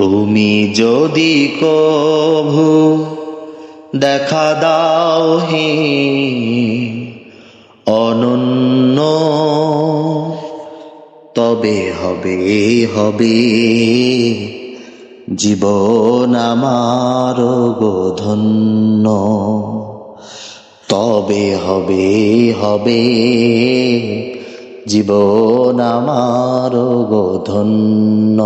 তুমি যদি কভু দেখা দাও হে অনন্য, তবে হবে জীবন আমার গো ধন্য। তবে হবে জীবন আমার গো ধন্য।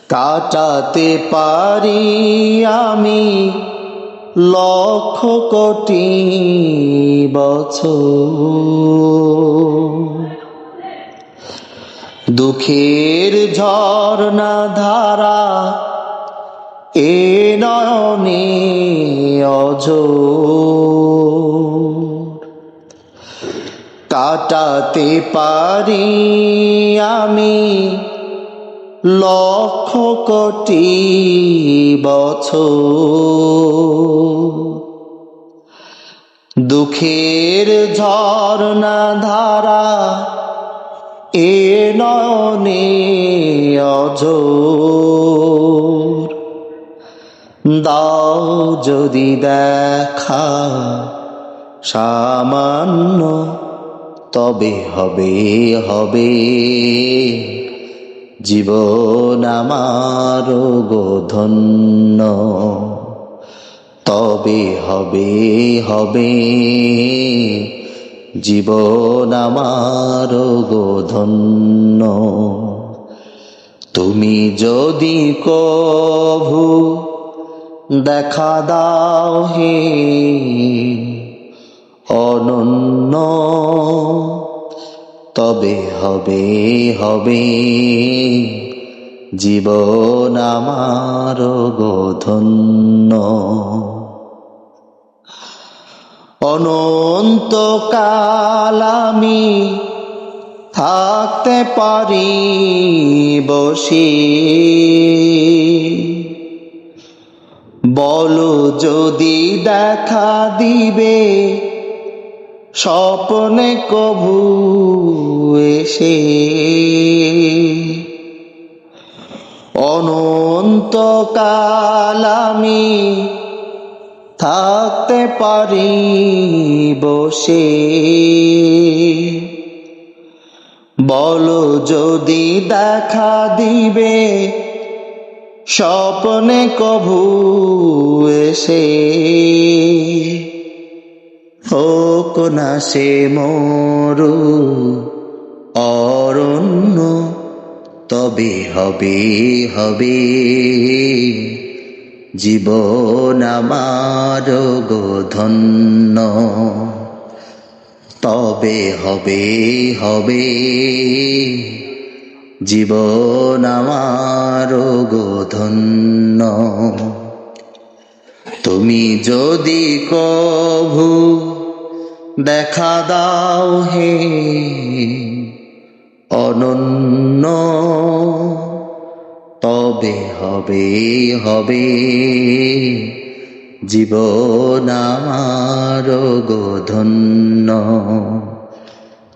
কাটাতে পারি আমি লক্ষ কোটি বছর, দুঃখের ঝর্ণা ধারা এ নয়নে অঝোর। কাটাতে পারি আমি লক্ষ কোটি বছর, দুঃখের ঝর্ণা ধারা এ নয়নে অঝোর। দাও যদি দেখা সামান্য, তবে হবে জীবন আমার গো ধন্য। তবে হবে জীবন আমার গো ধন্য। তুমি যদি কভু দেখা দাও হে অনন্য, তবে হবে জীবন আমার গো ধন্য। অনন্তকাল আমি থাকতে পারি বসে, বলো যদি দেখা দিবে স্বপ্নে কভু এসে। অনন্তকাল আমি থাকতে পারি বসে, বলো যদি দেখা দিবে স্বপ্নে কভু এসে। হোক না সে মরু অরণ্য, তবে হবে জীবন আমার গো ধন্য। তবে হবে জীবন আমার গো ধন্য। তুমি যদি কভু দেখা দাও হে অনন্য, তবে হবে জীবন আমার গো ধন্য।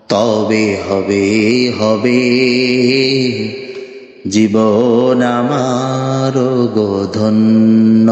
তবে হবে জীবন আমার গো ধন্য।